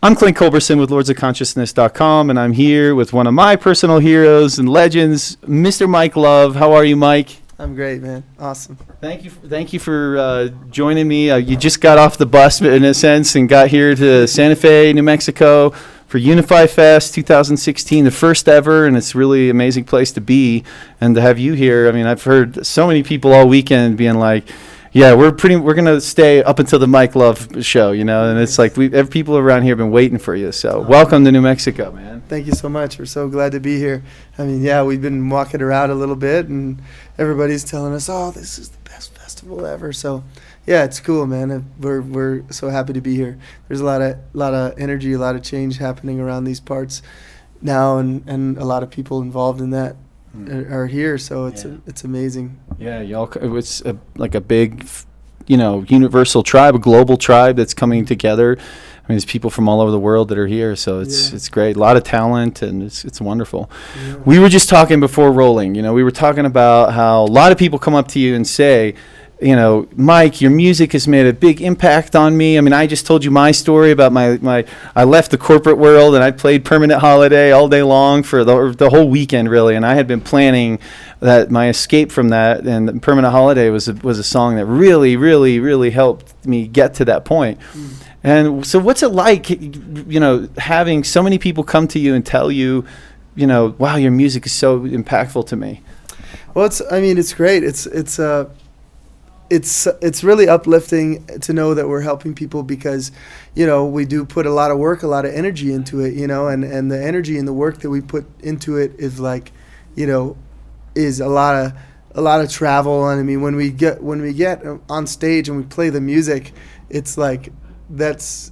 I'm Clint Culberson with lordsofconsciousness.com, and I'm here with one of my personal heroes and legends, Mr. Mike Love. How are you, Mike? I'm great, man. Awesome. Thank you for joining me. You just got off the bus, in a sense, and got here to Santa Fe, New Mexico for Unify Fest 2016, the first ever, and it's really an amazing place to be. And to have you here, I mean, I've heard so many people all weekend being like, yeah, we're gonna stay up until the Mike Love show, and it's like people around here have been waiting for you. So welcome to New Mexico, man. Thank you so much. We're so glad to be here. I mean, yeah, we've been walking around a little bit, and everybody's telling us, "Oh, this is the best festival ever." So, yeah, it's cool, man. We're so happy to be here. There's a lot of energy, a lot of change happening around these parts now, and a lot of people involved in that are here. So it's amazing. Yeah, it's like a big, universal tribe, a global tribe that's coming together. I mean, there's people from all over the world that are here, so it's great. A lot of talent, and it's wonderful. Yeah. We were just talking before rolling. We were talking about how a lot of people come up to you and say, Mike, your music has made a big impact on me. I mean, I just told you my story about I left the corporate world and I played Permanent Holiday all day long for the whole weekend, really. And I had been planning that my escape from that, and Permanent Holiday was a song that really, really, really helped me get to that point. And so what's it like, having so many people come to you and tell you, wow, your music is so impactful to me? Well, it's great. It's really uplifting to know that we're helping people because, we do put a lot of work, a lot of energy into it, and the energy and the work that we put into it is like, is a lot of travel. And I mean, when we get on stage and we play the music, it's like, that's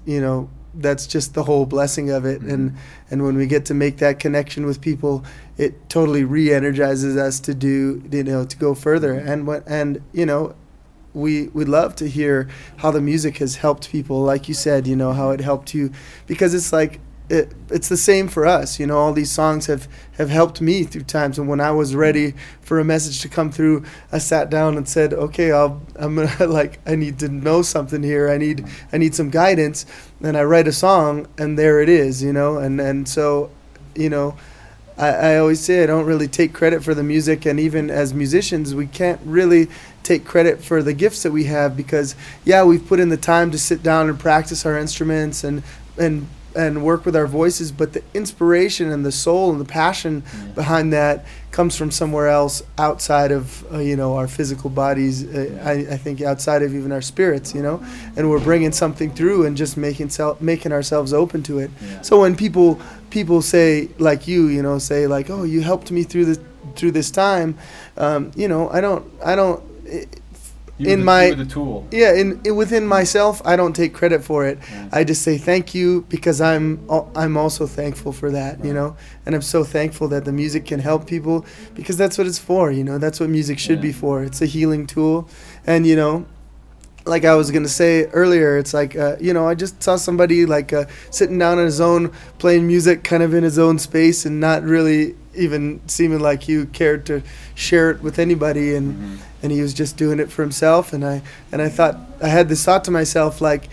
just the whole blessing of it. And when we get to make that connection with people, it totally re-energizes us to do, to go further. And we'd love to hear how the music has helped people, like you said, how it helped you, because it's like it's the same for us. All these songs have helped me through times, and when I was ready for a message to come through, I sat down and said, okay, I'm gonna I need to know something here. I need some guidance, and I write a song, and there it is, and so I always say I don't really take credit for the music, and even as musicians, we can't really take credit for the gifts that we have because, we've put in the time to sit down and practice our instruments and work with our voices, but the inspiration and the soul and the passion behind that comes from somewhere else outside of our physical bodies. I think outside of even our spirits, and we're bringing something through and just making ourselves open to it. So when people say like say like, oh, you helped me through this time, I don't the tool. Within myself, I don't take credit for it. I just say thank you because I'm also thankful for that, and I'm so thankful that the music can help people because that's what it's for. That's what music should be for. It's a healing tool, and like I was gonna say earlier, it's like I just saw somebody sitting down on his own playing music, kind of in his own space, and not really even seeming like he cared to share it with anybody, and he was just doing it for himself. And I thought, I had this thought to myself, like,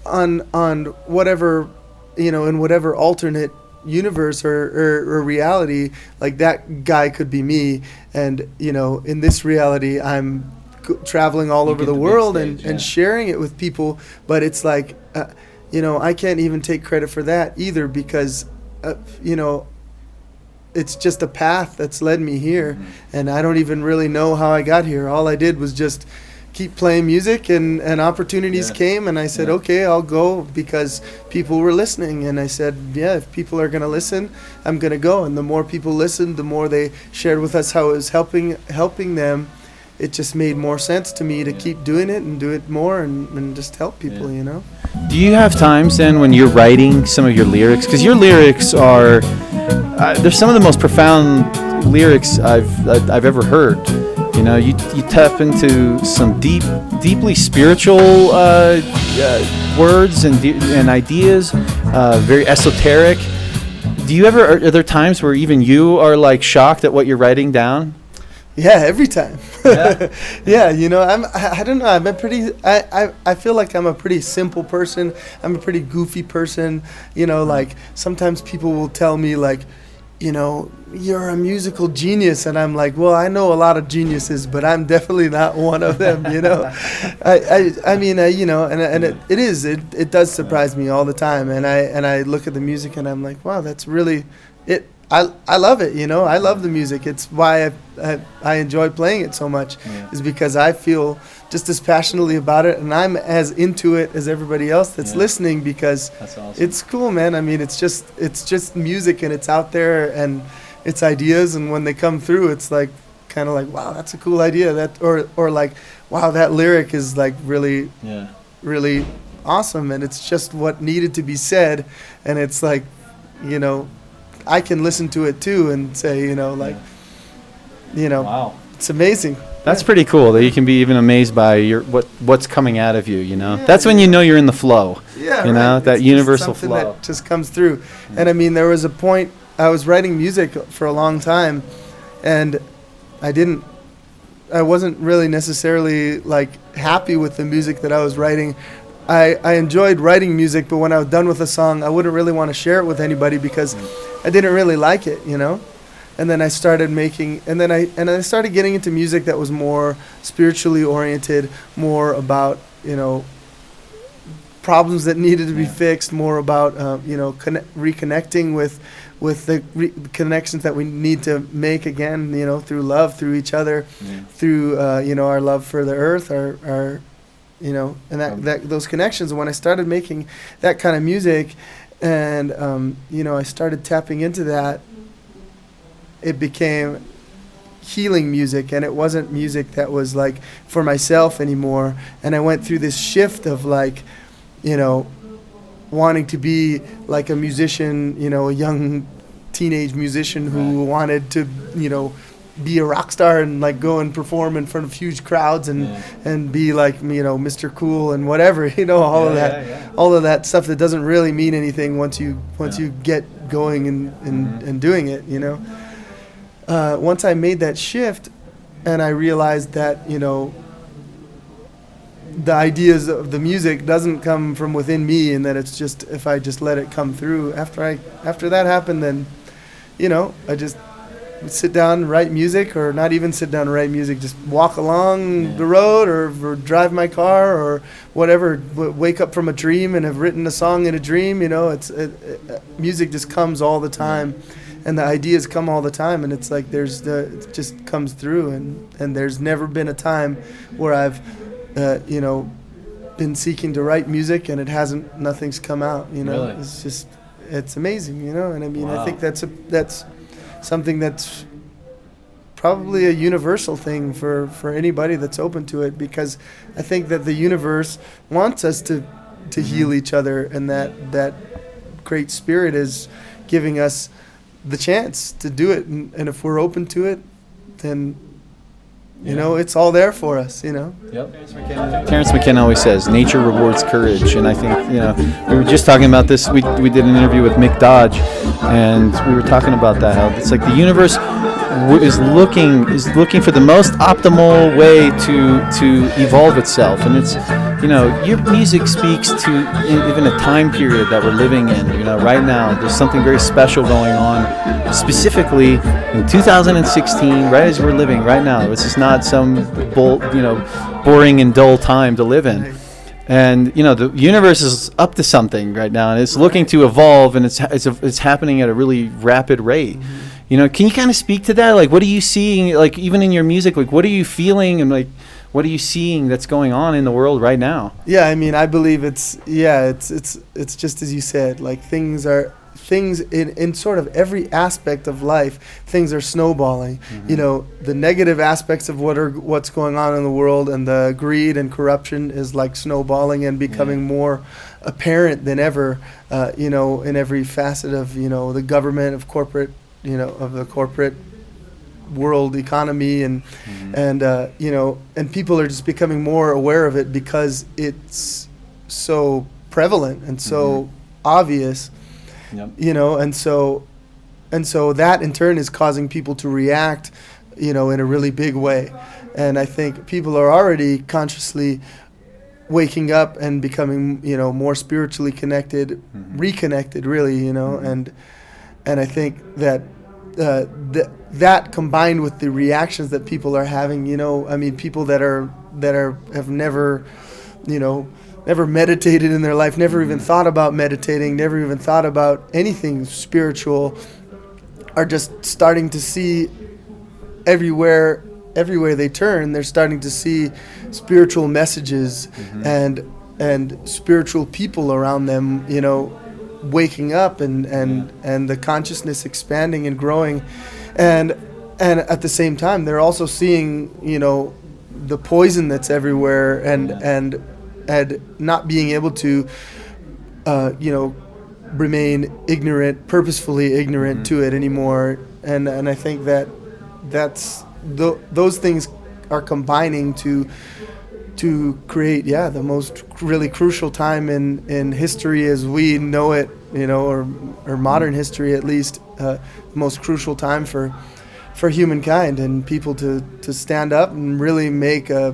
on whatever, in whatever alternate universe or reality, like that guy could be me, and in this reality I'm traveling all over the world and sharing it with people, but it's like I can't even take credit for that either because it's just a path that's led me here, and I don't even really know how I got here. All I did was just keep playing music, and opportunities came, and I said, okay, I'll go because people were listening, and I said, if people are going to listen, I'm going to go. And the more people listened, the more they shared with us how it was helping them. It just made more sense to me to keep doing it and do it more and just help people, Do you have times then when you're writing some of your lyrics? Because your lyrics are, they're some of the most profound lyrics I've ever heard. You tap into some deeply spiritual words and ideas, very esoteric. Are there times where even you are like shocked at what you're writing down? Yeah, every time. Yeah. Yeah, you know, I don't know. I feel like I'm a pretty simple person. I'm a pretty goofy person. You know, like sometimes people will tell me like, you know, you're a musical genius, and I'm like, well, I know a lot of geniuses, but I'm definitely not one of them. You know, I mean, you know, and it does surprise me all the time, and I look at the music and I'm like, wow, that's really it. I love it, you know. I love the music. It's why I enjoy playing it so much, is because I feel just as passionately about it, and I'm as into it as everybody else that's listening, because that's awesome. It's cool, man. I mean, it's just music, and it's out there, and it's ideas, and when they come through, it's like kind of like, wow, that's a cool idea. That or like, wow, that lyric is like really really awesome, and it's just what needed to be said, and it's like, you know, I can listen to it too and say, you know, like, you know, wow, it's amazing. That's pretty cool that you can be even amazed by what's coming out of you. You know, that's when you know you're in the flow. Yeah, you know, that it's universal something flow that just comes through. And I mean, there was a point I was writing music for a long time, and I wasn't really necessarily like happy with the music that I was writing. I enjoyed writing music, but when I was done with a song, I wouldn't really want to share it with anybody because I didn't really like it, you know. And then I started making, and then I started getting into music that was more spiritually oriented, more about, you know, problems that needed to be fixed, more about you know, reconnecting with the connections that we need to make again, you know, through love, through each other, through you know, our love for the earth, our you know, and that those connections. And when I started making that kind of music, and you know, I started tapping into that, it became healing music, and it wasn't music that was like for myself anymore. And I went through this shift of like, you know, wanting to be like a musician, you know, a young teenage musician who wanted to, you know, be a rock star and like go and perform in front of huge crowds and be like, you know, Mr. Cool and whatever, you know, all of that stuff that doesn't really mean anything once you get going and doing it, you know. Once I made that shift, and I realized that, you know, the ideas of the music doesn't come from within me, and that it's just, if I just let it come through. After that happened, then, you know, I just sit down and write music, or not even sit down and write music, just walk along the road, or drive my car, or whatever, wake up from a dream and have written a song in a dream, you know. Music just comes all the time, and the ideas come all the time, and it's like it just comes through, and there's never been a time where I've you know, been seeking to write music and nothing's come out, you know. Really? It's amazing, you know. And I mean, I think that's something that's probably a universal thing for anybody that's open to it, because I think that the universe wants us to heal each other, and that great spirit is giving us the chance to do it, and if we're open to it, then, you know, it's all there for us, you know. Yep. Terrence McKenna always says, nature rewards courage. And I think, you know, we were just talking about this. We did an interview with Mick Dodge, and we were talking about that, how it's like the universe is looking for the most optimal way to evolve itself. And it's, you know, your music speaks to even a time period that we're living in. You know, right now there's something very special going on, specifically in 2016, right as we're living right now. This is not some boring and dull time to live in. And, you know, the universe is up to something right now, and it's looking to evolve, and it's happening at a really rapid rate. Mm-hmm. You know, can you kind of speak to that? Like, what are you seeing, like, even in your music? Like, what are you feeling, and, like, what are you seeing that's going on in the world right now? Yeah, I mean, I believe it's just as you said. Like, things in sort of every aspect of life, things are snowballing. Mm-hmm. You know, the negative aspects of what's going on in the world, and the greed and corruption is like snowballing and becoming more apparent than ever. You know, in every facet of, you know, the government, of corporate, you know, of the corporate world economy, and you know, and people are just becoming more aware of it because it's so prevalent and so obvious. Yep. You know, and so that in turn is causing people to react, in a really big way. And I think people are already consciously waking up and becoming, more spiritually connected, reconnected, really, and I think that that combined with the reactions that people are having, people that have never, never meditated in their life, never even thought about meditating, never even thought about anything spiritual, are just starting to see everywhere they turn, they're starting to see spiritual messages and spiritual people around them, waking up and the consciousness expanding and growing, and at the same time they're also seeing, the poison that's everywhere, and not being able to remain ignorant, purposefully ignorant to it anymore, and I think that's those things are combining to create the most really crucial time in history as we know it, or modern history at least, most crucial time for humankind, and people to stand up and really make a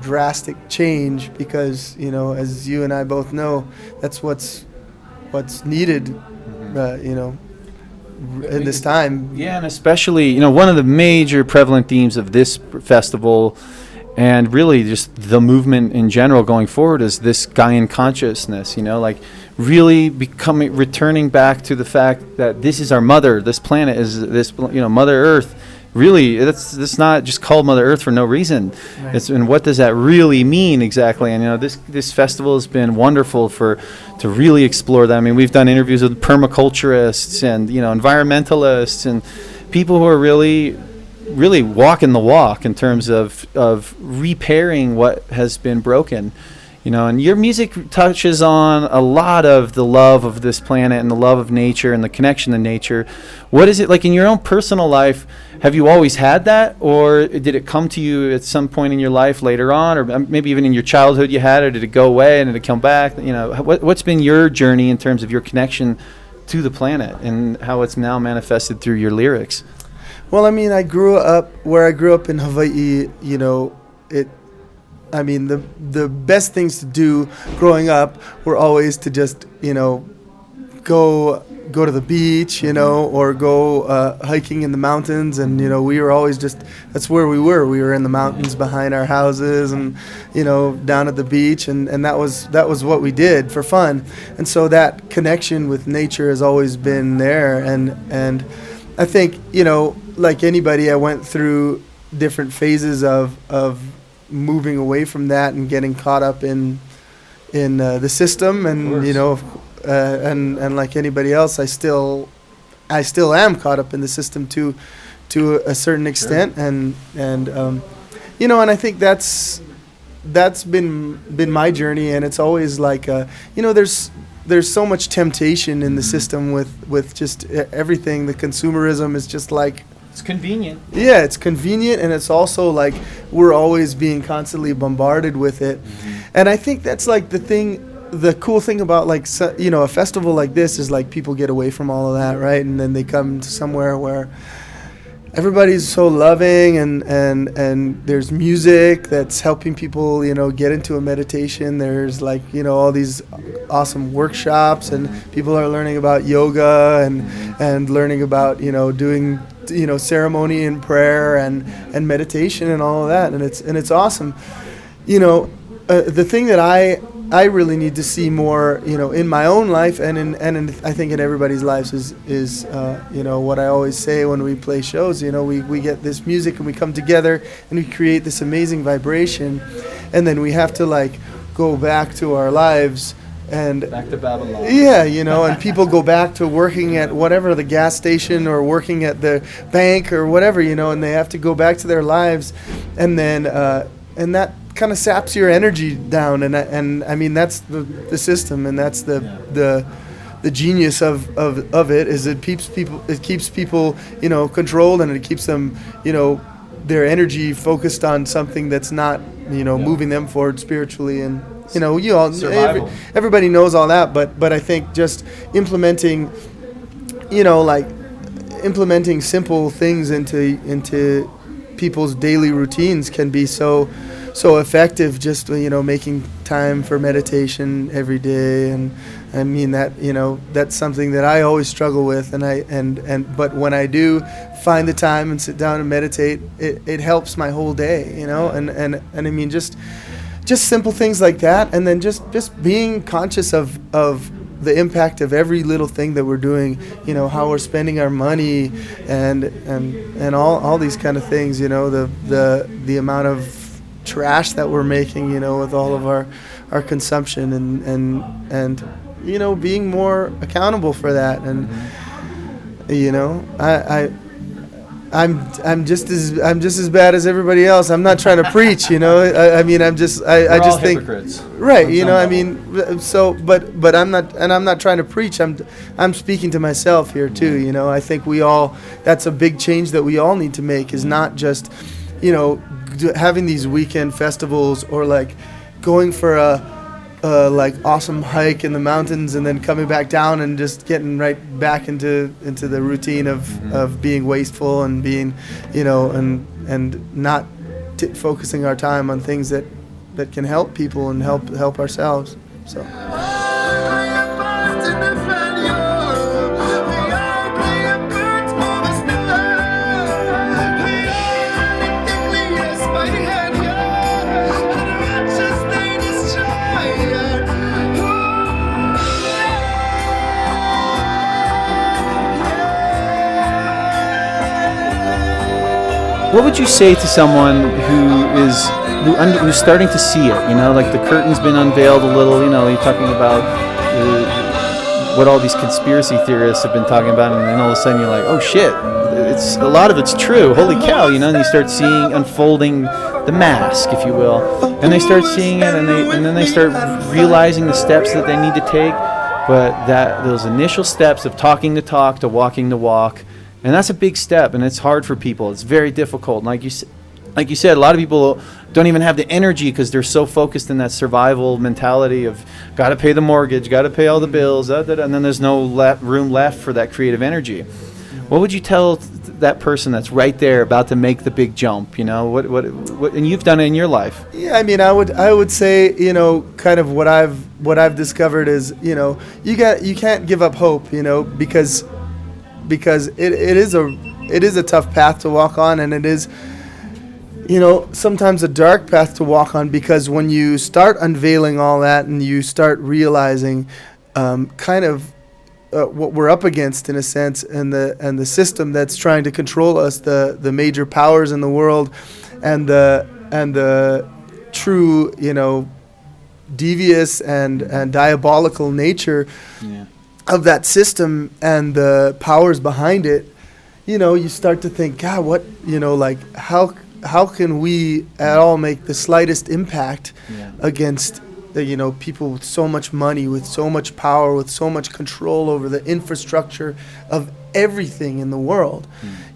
drastic change, because as you and I both know, that's what's needed, in this time. Yeah, and especially, one of the major prevalent themes of this festival, and really just the movement in general going forward, is this Gaian consciousness, really returning back to the fact that this is our mother, this planet is this, Mother Earth. Really, it's not just called Mother Earth for no reason. Right. And what does that really mean exactly? And this festival has been wonderful to really explore that. I mean, we've done interviews with permaculturists and environmentalists and people who are really walking the walk in terms of repairing what has been broken. And your music touches on a lot of the love of this planet and the love of nature and the connection to nature. What is it like in your own personal life? Have you always had that, or did it come to you at some point in your life later on, or maybe even in your childhood you had it, or did it go away and did it come back? What's been your journey in terms of your connection to the planet and how it's now manifested through your lyrics? Well, I grew up in Hawaii. The best things to do growing up were always to just, go to the beach, or go hiking in the mountains. And, we were always that's where we were. We were in the mountains behind our houses and, down at the beach. And that was what we did for fun. And so that connection with nature has always been there. And I think, like anybody, I went through different phases of moving away from that and getting caught up in the system, and and like anybody else, I still am caught up in the system to a certain extent, sure. and I think that's been my journey, and it's always like there's so much temptation in the system with just everything. The consumerism is just like, it's convenient. Yeah, it's convenient, and it's also like we're always being constantly bombarded with it. And I think that's like the cool thing about like a festival like this is like people get away from all of that, right? And then they come to somewhere where everybody's so loving, and there's music that's helping people, get into a meditation. There's like, all these awesome workshops, and people are learning about yoga and learning about, doing, ceremony and prayer and meditation and all of that. And it's awesome. The thing that I really need to see more, in my own life and in I think in everybody's lives is what I always say when we play shows. We get this music and we come together and we create this amazing vibration, and then we have to like go back to our lives and back to Babylon. Yeah, and people go back to working at whatever, the gas station, or working at the bank or whatever, and they have to go back to their lives, and then and that kind of saps your energy down, and I mean that's the system, and that's the genius of it, is it keeps people controlled, and it keeps them their energy focused on something that's not moving them forward spiritually. And everybody knows all that, but I think just implementing simple things into people's daily routines can be so effective, just making time for meditation every day. And I mean that that's something that I always struggle with, but when I do find the time and sit down and meditate, it helps my whole day, and I mean just simple things like that, and then just being conscious of the impact of every little thing that we're doing, how we're spending our money, and all these kind of things, the amount of trash that we're making, with all of our consumption, and being more accountable for that. And I'm just as bad as everybody else. I'm not trying to preach, I mean, I just think hypocrites. Right, I mean, so but I'm not trying to preach. I'm speaking to myself here too, I think that's a big change that we all need to make, is not just having these weekend festivals, or like going for a like awesome hike in the mountains and then coming back down and just getting right back into the routine of being wasteful and being and not focusing our time on things that can help people and help ourselves. So what would you say to someone who's starting to see it? Like the curtain's been unveiled a little. You're talking about what all these conspiracy theorists have been talking about, and then all of a sudden you're like, oh shit, a lot of it's true. Holy cow, and you start seeing unfolding the mask, if you will, and they start seeing it, and then they start realizing the steps that they need to take. But those initial steps of talking the talk to walking the walk. And that's a big step, and it's hard for people. It's very difficult. And like you said, a lot of people don't even have the energy because they're so focused in that survival mentality of got to pay the mortgage, got to pay all the bills, and then there's no room left for that creative energy. What would you tell that person that's right there about to make the big jump? What and you've done it in your life. Yeah, I mean, I would say, kind of what I've discovered is, you can't give up hope, because it is a tough path to walk on, and it is sometimes a dark path to walk on, because when you start unveiling all that and you start realizing kind of what we're up against, in a sense, and the system that's trying to control us, the major powers in the world, and the true devious and diabolical nature of that system and the powers behind it, you start to think, God, what, like how can we at all make the slightest impact against people with so much money, with so much power, with so much control over the infrastructure of everything in the world,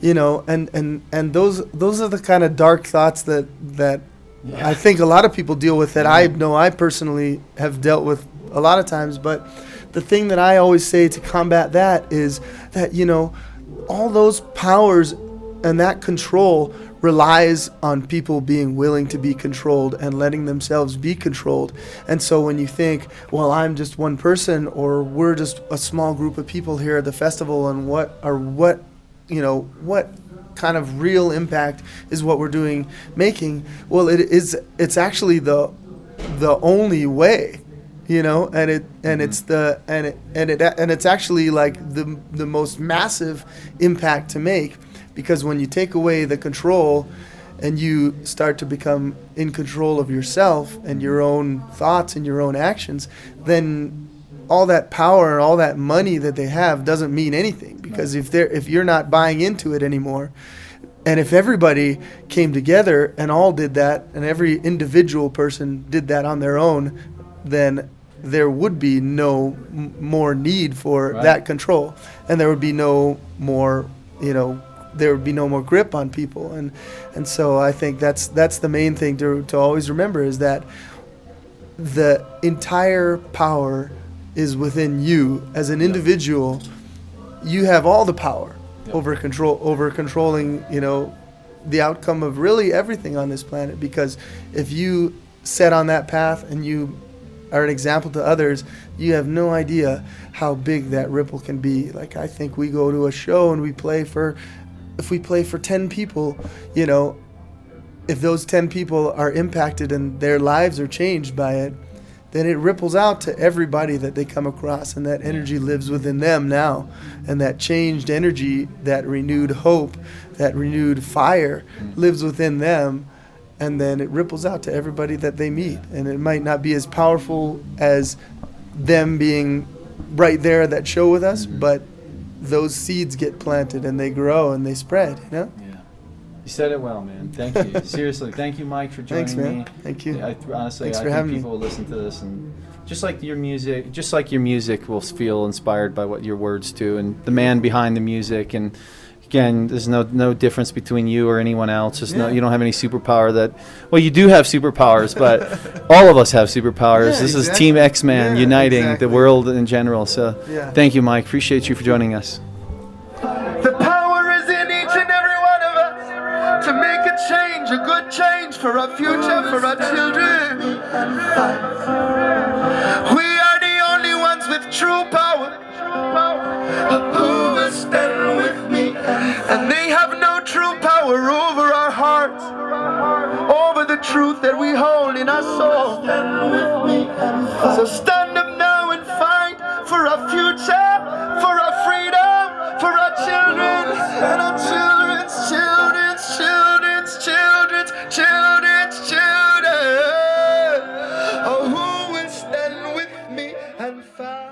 and those are the kind of dark thoughts that I think a lot of people deal with, that I know I personally have dealt with a lot of times. But the thing that I always say to combat that is that, all those powers and that control relies on people being willing to be controlled and letting themselves be controlled. And so when you think, well, I'm just one person, or we're just a small group of people here at the festival, and what kind of real impact is what we're doing making? Well, it's actually the only way. It's actually like the most massive impact to make, because when you take away the control and you start to become in control of yourself and your own thoughts and your own actions, then all that power and all that money that they have doesn't mean anything, because if you're not buying into it anymore, and if everybody came together and all did that, and every individual person did that on their own, then there would be no more need for that control, and there would be no more, there would be no more grip on people, and so I think that's the main thing to always remember, is that the entire power is within you as an individual. You have all the power over controlling, the outcome of really everything on this planet. Because if you set on that path and you are an example to others, you have no idea how big that ripple can be. Like, I think we go to a show and if we play for 10 people, you know, if those 10 people are impacted and their lives are changed by it, then it ripples out to everybody that they come across, and that energy lives within them now. And that changed energy, that renewed hope, that renewed fire lives within them, and then it ripples out to everybody that they meet. And it might not be as powerful as them being right there at that show with us, but those seeds get planted and they grow and they spread, you know? You said it well, man. Thank you. Seriously, thank you, Mike, for joining Thanks, man. me. Thank you. Honestly, Thanks I for think having people me. will listen to this, and just like your music will feel inspired by what your words do, and the man behind the music. And again, there's no difference between you or anyone else. You don't have any superpower that. Well, you do have superpowers, but all of us have superpowers. Yeah, this is exactly. Team X-Man uniting exactly. the world in general. So, thank you, Mike. Appreciate you for joining us. The power is in each and every one of us to make a change, a good change for our future, for our children. We are the only ones with true power. Who will stand with me? And they have no true power over our hearts, over the truth that we hold in our soul. So stand up now and fight for our future, for our freedom, for our children and our children's children's children's children's children's children. Oh, who will stand with me and fight?